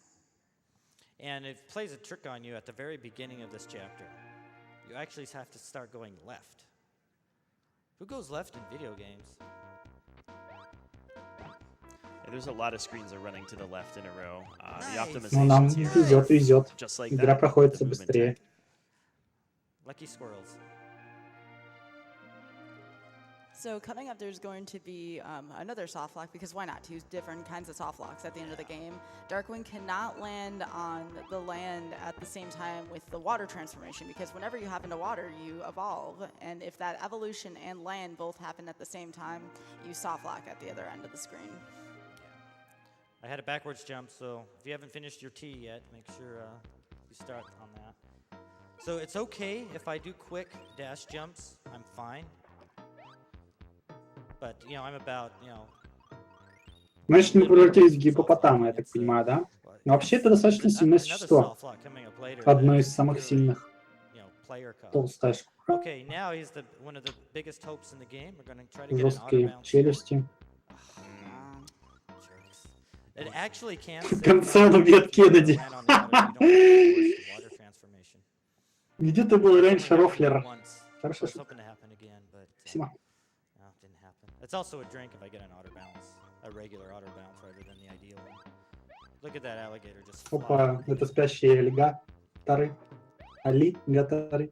And it plays a trick on you at the very beginning of this chapter. You actually have to start going left. Who goes left in video games? Yeah, there's a lot of screens are running to the left in a row. The Nice. Ну, нам optimizations here, везет, везет. just like Игра that, проходит the все movement быстрее. tech. Lucky squirrels. So coming up, there's going to be another soft lock, because why not? 2 different kinds of soft locks at the end of the game. Darkwing cannot land on the land at the same time with the water transformation, because whenever you hop into water, you evolve. And if that evolution and land both happen at the same time, you soft lock at the other end of the screen. I had a backwards jump, so if you haven't finished your T yet, make sure you start on that. So it's okay if I do quick dash jumps, I'm fine. But, I'm about, Значит, мы превратились в гипопотама, я так понимаю, да? Но вообще это достаточно сильное существо. Одно из самых сильных. Толстая шкура, Okay, now he's one of the biggest hopes in the game. We're going to try to get an жесткие auto bounce. челюсти. Jerks. It actually can В конце он убьет Кеннеди. Где ты был раньше, Рофлер? Хорошо, шутка. Спасибо. It's also a drink if I get an auto bounce, a regular auto bounce rather than the ideal one. Look at that alligator just fly. Опа, это спящие аллигаторы. Аллигаторы.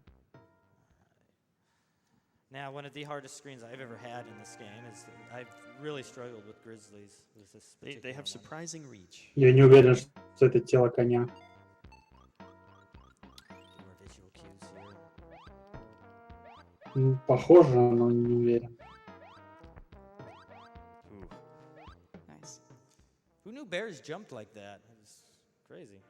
Now, one of the hardest screens I've ever had in this game is I've really struggled with grizzlies. With this They particular have one. surprising reach. Я не уверен, что это тело коня. More visual cues here. Похоже, но не уверен. Ooh. knew bears jumped like that? It's crazy.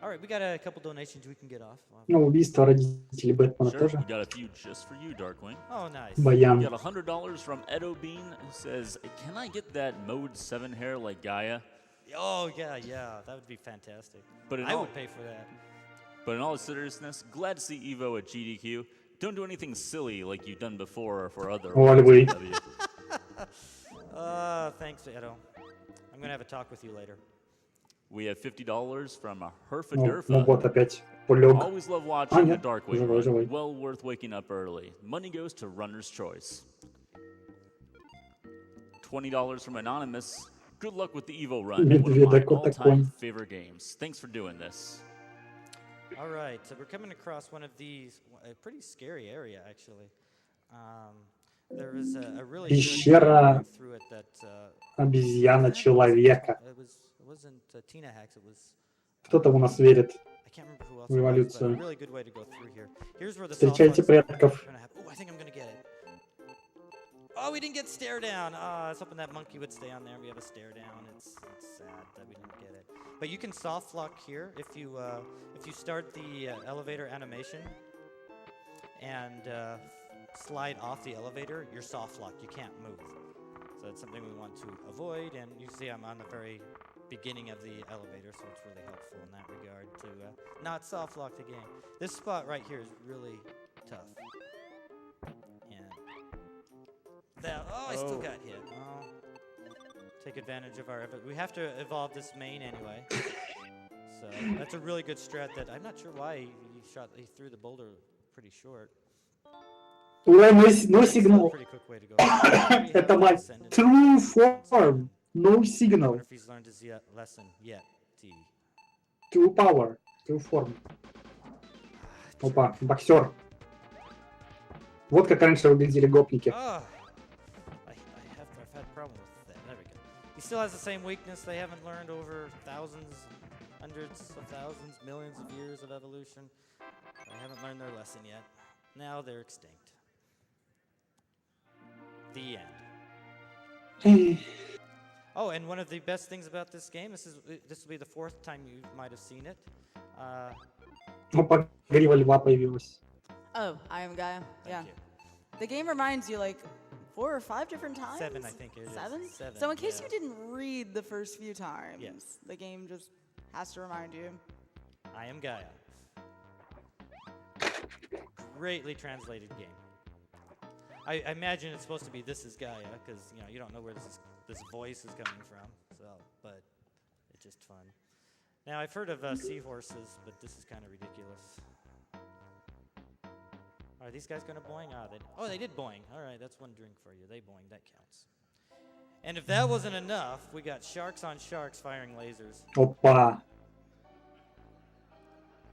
All right, we got a couple donations we can get off. Ну, убийство родителей Бэтмена Sure, тоже. we got a few just for you, Darkwing. Oh, nice. Баян. We got $100 from Edo Bean, who says, "Can I get that mode 7 hair like Gaia?" Oh, yeah, that would be fantastic. But I would pay for that. But in all seriousness, glad to see Evo at GDQ. Don't do anything silly like you've done before for other Ой, вы. W. Thanks, Edo. I'm going to have a talk with you later. We have $50 from Herfa Ну Durfa. вот опять полег. Always love watching the нет, Darkwing живой, run. живой. Well worth waking up early. Money goes to Runner's Choice. $20 from Anonymous. Good luck with the Evo run. One of my Медведокот такой. all-time favorite games. Thanks for doing this. All right, so we're coming across one of these, a pretty scary area, actually. There was a really Пещера good through it that обезьяна-человека. it wasn't Tina Hacks, it was Кто-то у нас верит I can't remember who else в it was, but a эволюцию. really good way to go through here. Here's where the Встречайте предков. Oh, I think I'm gonna get it. Oh, we didn't get stare down. I was hoping that monkey would stay on there. We have a stare down. It's sad that we didn't get it. But you can soft lock here if you start the elevator animation and slide off the elevator. You're soft locked. You can't move. So that's something we want to avoid. And you see, I'm on the very beginning of the elevator, so it's really helpful in that regard to not soft lock the game. This spot right here is really tough. I still got hit. Oh. Take advantage of our... We have to evolve this main anyway. So that's a really good strat that... I'm not sure why he threw the boulder pretty short. Ой, no signal. Pretty quick way to go. Это мать. True form. No signal. I wonder if he's learned his lesson yet. True power. True form. Опа, боксер. Вот как раньше выглядели гопники. I've had problems with that. There we go. He still has the same weakness. They haven't learned over thousands, hundreds of thousands, millions of years of evolution. They haven't learned their lesson yet. Now they're extinct. The end. Oh, and one of the best things about this game, this will be the 4th time you might have seen it. Опа, грива льва появилась. Oh, I am Gaia. Yeah. Thank you. The game reminds you like 4 or 5 different times. 7, I think it is. 7? 7. So in case you didn't read the first few times, Yes. the game just has to remind you. I am Gaia. Greatly translated game. I imagine it's supposed to be "This is Gaia" because you don't know where this voice is coming from. So, but it's just fun. Now I've heard of seahorses, but this is kind of ridiculous. Are these guys gonna boing? They did boing. All right, that's one drink for you. They boing. That counts. And if that wasn't enough, we got sharks on sharks firing lasers. Опа.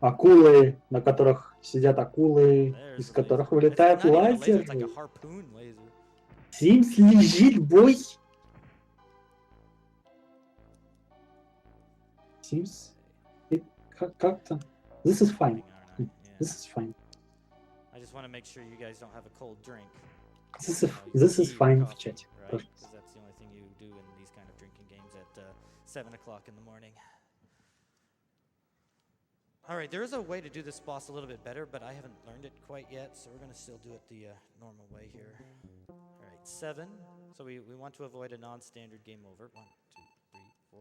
Акулы, на которых сидят акулы, из которых вылетает лазер. It's like a harpoon laser. Симс лежит, бой. Симс. Как-то. This is fine. This is fine. I just want to make sure you guys don't have a cold drink. This is fine в чате. Right? Because that's the only thing you do in these kind of drinking games at 7 o'clock in the morning. All right, there is a way to do this boss a little bit better, but I haven't learned it quite yet, so we're going to still do it the normal way here. All right, 7. So we want to avoid a non-standard game over. 1, 2, 3, 4,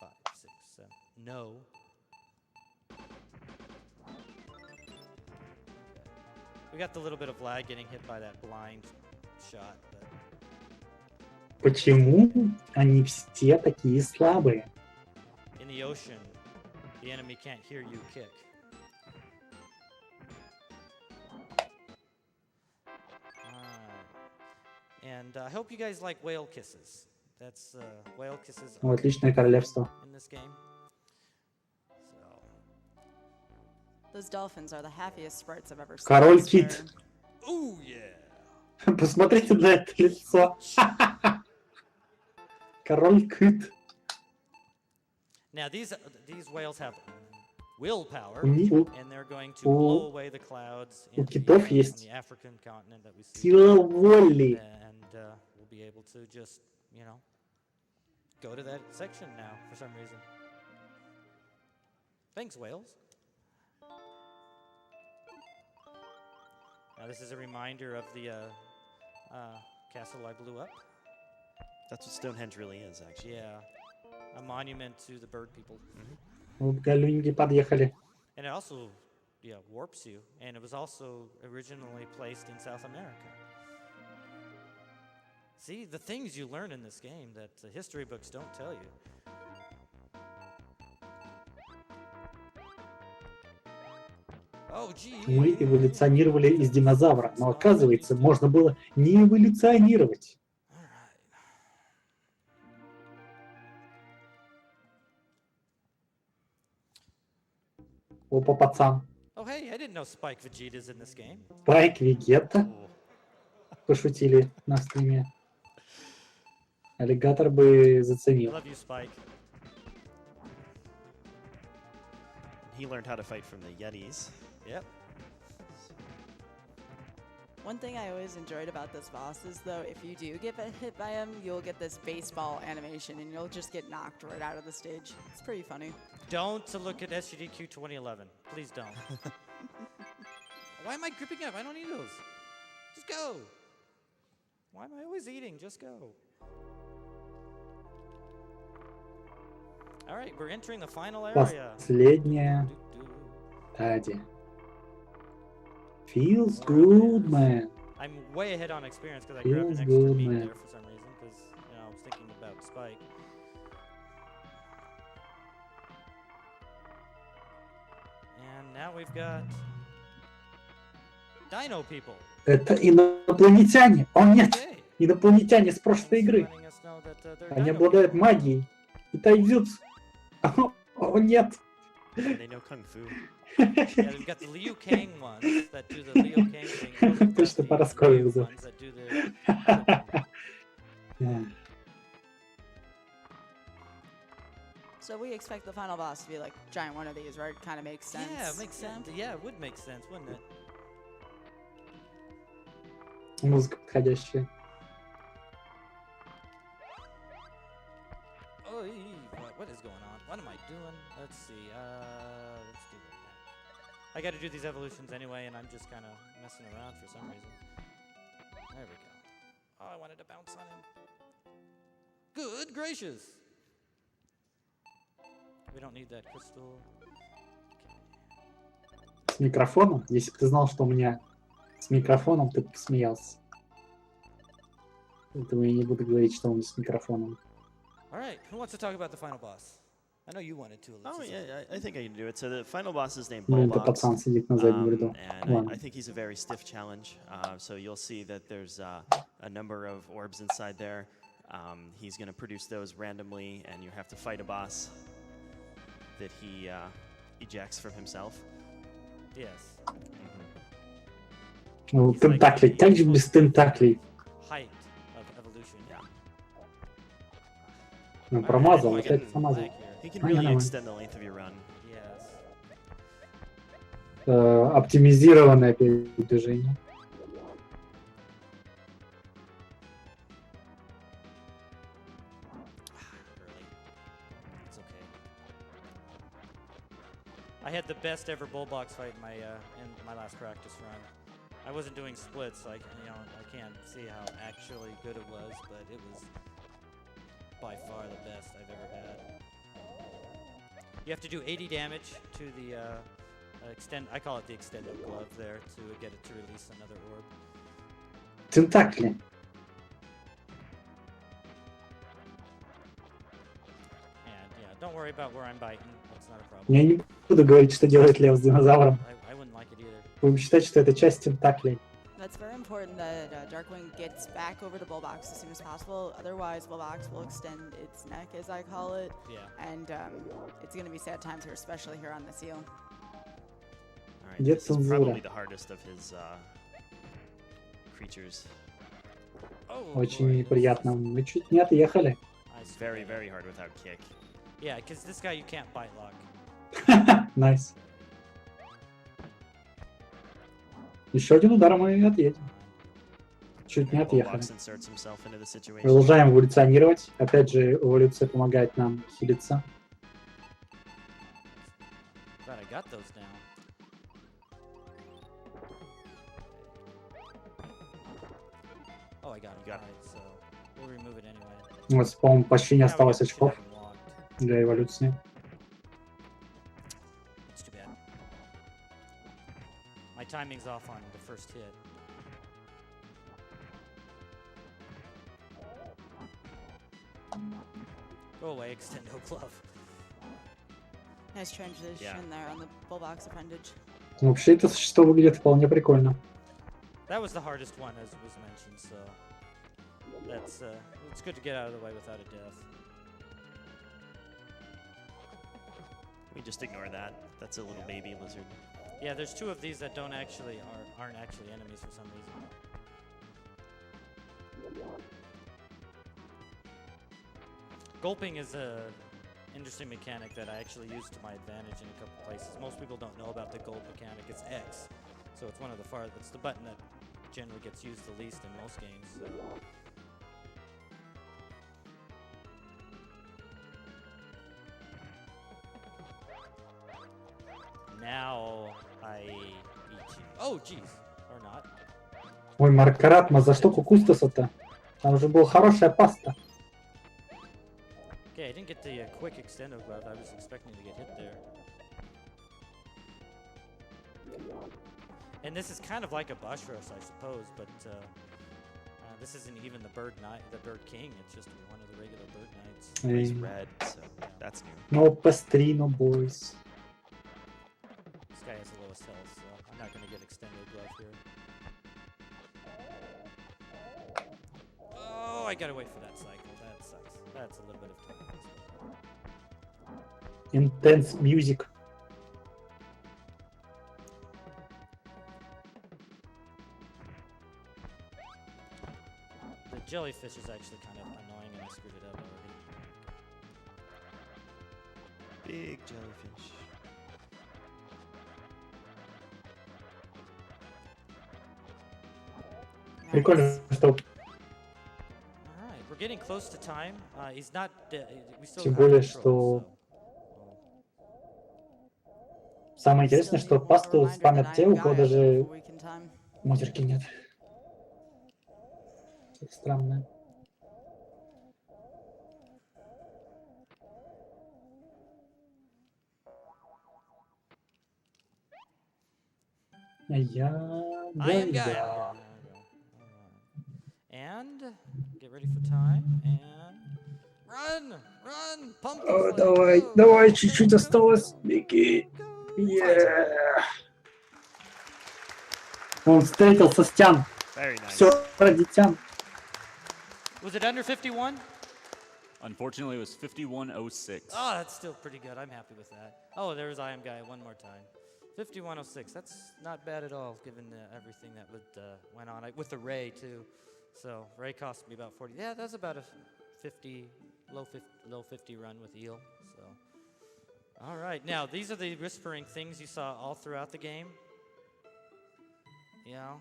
5, 6, 7. No. We got the little bit of lag getting hit by that blind shot, but... Почему они все такие слабые? In the ocean, the enemy can't hear you kick. And I hope you guys like whale kisses. That's whale kisses Ну, отличное королевство. in this game. So, Those dolphins are the happiest sprites I've ever seen. Король I swear. кит. ooh yeah. Посмотрите на это лицо. Король кит. Now these whales have willpower, У них and they're going to blow away the clouds у in китов on есть the African continent that we see. сила воли. And we'll be able to just, go to that section now for some reason. Thanks, whales. Now this is a reminder of the castle I blew up. That's what Stonehenge really is, actually. Yeah, a monument to the bird people. Вот галюньги подъехали. And it also, warps you. And it was also originally placed in South America. See, the things you learn in this game that the history books don't tell you. Мы эволюционировали из динозавра, но оказывается, можно было не эволюционировать. Опа, пацан. Oh, hey, I didn't know Spike Vegeta's in this game. Спайк Вегета. Пошутили на стриме. Аллигатор бы заценил. Love you, Spike. He learned how to fight from the Yetis. Yep. One thing I always enjoyed about this boss is, though, if you do get hit by him, you'll get this baseball animation and you'll just get knocked right out of the stage. It's pretty funny. Don't look at SGDQ 2011. Please don't. Why am I gripping up? I don't need those. Just go. Why am I always eating? Just go. All right, we're entering the final area. Последняя стадия. Feels good, man. I'm way ahead on experience because I grabbed an extra Feels good, meat man. there for some reason because I was thinking about Spike. And now we've got Dino people. Это инопланетяне. О нет, Okay. инопланетяне с прошлой игры. Letting us know that, they're Они Dino обладают people. магией и тайдзюцу. О нет. They know Kung Fu. Yeah, we've got the Liu Kang ones that do the Liu Kang thing. and we've got Точно the по расколу Ryu вызов. ones that do the So we expect the final boss to be like giant one of these, right? Kind of makes sense. Yeah, it makes sense. Yeah, it would make sense, wouldn't it? Музыка подходящая. Oh, what is going on? What am I doing? Let's see. Let's do it. I got to do these evolutions anyway, and I'm just kind of messing around for some reason. There we go. Oh, I wanted to bounce on him. Good gracious! We don't need that crystal. С микрофоном. Если бы ты знал, что у меня с микрофоном, ты бы посмеялся. Поэтому я не буду говорить, что у меня с микрофоном. All right, who wants to talk about the final boss? I know you wanted to. Oh, yeah, I think I can do it. So the final boss is named Блин, это Bullbox. пацан сидит на заднем ряду. And Ладно. I think he's a very stiff challenge. So you'll see that there's a number of orbs inside there. He's going to produce those randomly, and you have to fight a boss that he ejects from himself. Yes. Ну, тентакли. Как же без тентаклей? Height of evolution. Yeah. Ну, промазал, Alright, опять промазал. He can Oh, really yeah, extend the length of your run. Yes. Оптимизированное передвижение. Early. It's okay. I had the best ever bull box fight in my last practice run. I wasn't doing splits, like I can't see how actually good it was, but it was by far the best I've ever had. You have to do 80 damage to the I call it the extended glove there to get it to release another orb. Тентакли. And yeah, don't worry about where I'm biting. That's not a problem. Я не буду говорить, что делает Лев с динозавром. I wouldn't like it either. Будем считать, что это часть тентаклей. That's very important that Darkwing gets back over to Bullbox as soon as possible. Otherwise, Bullbox will extend its neck, as I call it. Yeah. And it's going to be sad times here, especially here on the seal. All right, Где this is цензура? probably the hardest of his creatures. Oh, Очень boy, неприятно. Мы чуть не отъехали. It's very, very hard without kick. Yeah, because this guy you can't bite lock. Найс. Еще один удар, мы отъедем. Чуть не отъехали. Bullbox inserts himself into the situation. Продолжаем эволюционировать. Опять же, эволюция помогает нам хилиться. Glad I got those down. Oh, I got it. Got it. Alright, so we'll remove it anyway. У нас, по-моему, почти не Now we осталось should очков have him locked. для эволюции. It's too bad. My timing's off on the first hit. Go away, extendo glove. Nice transition there on the bullbox appendage. Вообще это существо выглядит вполне прикольно. That was the hardest one, as was mentioned, so that's it's good to get out of the way without a death. We just ignore that. That's a little baby lizard. Yeah, there's two of these that aren't actually enemies for some reason. Gulping is a interesting mechanic that I actually use to my advantage in a couple places. Most people don't know about the gulp mechanic. It's X, so it's one of the it's the button that generally gets used the least in most games. So. Now I eat you. Oh, jeez. Or not. Ой, Маркаратма, за что кукустаса-то? Там же была хорошая паста. Okay, I didn't get the quick extendo glove. I was expecting to get hit there. And this is kind of like a Bushros, I suppose, but this isn't even the bird king. It's just one of the regular bird knights. He's red, so that's new. No Pastrino boys. This guy has the lowest health, so I'm not going to get extendo glove here. Oh, I got to wait for that cycle. That sucks. That's a little bit of time. Intense music. The jellyfish is actually kind of annoying, and I screwed it up already. Big jellyfish. Прикольно, что All right, we're getting close to time. He's not. We still тем have более, control, что самое интересное, что пасту спамят те, у кого даже модерки нет. Это странно. I am Gaia. Я. And get ready for time and run, pumpkin. О, flag, go, давай, go, чуть-чуть go, осталось. go, Беги. go. Yeah. Он встретился с Тян. Very nice. Все ради Тян. Was it under 51? Unfortunately, it was 5106. Oh, that's still pretty good. I'm happy with that. Oh, there's I am Gaia one more time. 5106. That's not bad at all, given everything that went on with the Ray too. So Ray cost me about 40. Yeah, that's about a 50, low 50 run with Eel. So, all right. Now these are the whispering things you saw all throughout the game. You know,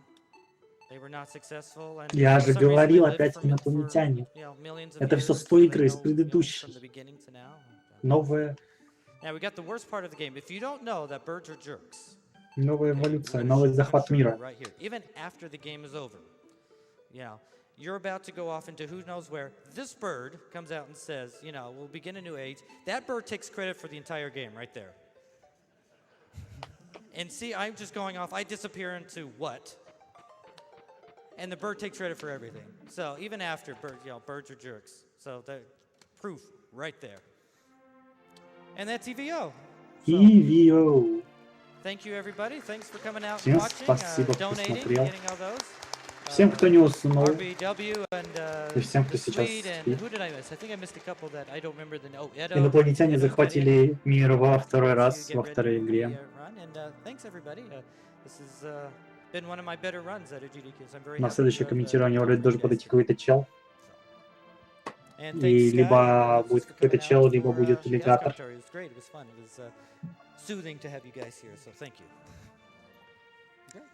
they were not successful. And Я for же some reason, говорил, we lived опять for, инопланетяне. you know, millions of Это years, все с so той they игры, с know, from предыдущей. the beginning to now. Новая Now we got the worst part of the game. If you don't know that birds are jerks, эволюция, we're новый gonna захват show you мира. right here. Even after the game is over, you know, you're about to go off into who knows where. This bird comes out and says, you know, we'll begin a new age. That bird takes credit for the entire game right there. And see, I'm just going off. I disappear into what? And the bird takes credit for everything. So even after birds are jerks. So the proof right there. And that's EVO. So, EVO. thank you, everybody. Thanks for coming out Всем and watching, спасибо, кто donating, смотрел. getting all those. Всем, кто не уснул, RBW and и всем, кто the сейчас Swede, and спит. who did I miss? I think I missed a couple that I don't remember the name. Oh, Edo. Инопланетяне Edo's got in. захватили мир во второй So you раз, get во ready второй for игре. the, run. And thanks, everybody. This has been one of my better runs at SGDQ. So I'm very На happy следующее to have, комментирование вроде you должен guys подойти here. какой-то чел. And И thanks, Sky, либо будет for какой-то coming чел, out либо for, будет Sky's легатор. commentary. It was great. It was fun. It was soothing to have you guys here. So thank you. Okay.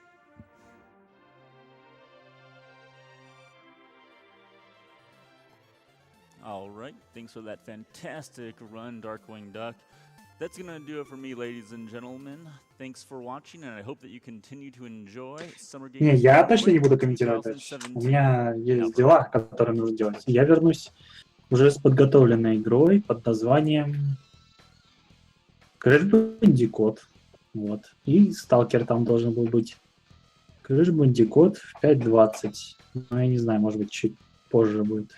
All right, thanks for that fantastic run, Darkwing Duck. That's going to do it for me, ladies and gentlemen. Thanks for watching, and I hope that you continue to enjoy Summer Games. Не, я точно не буду комментировать дальше. У меня есть дела, которые нужно делать. Я вернусь уже с подготовленной игрой под названием Crash Bandicoot. Вот. И сталкер там должен был быть. Crash Bandicoot в 5.20. Ну, я не знаю, может быть, чуть позже будет.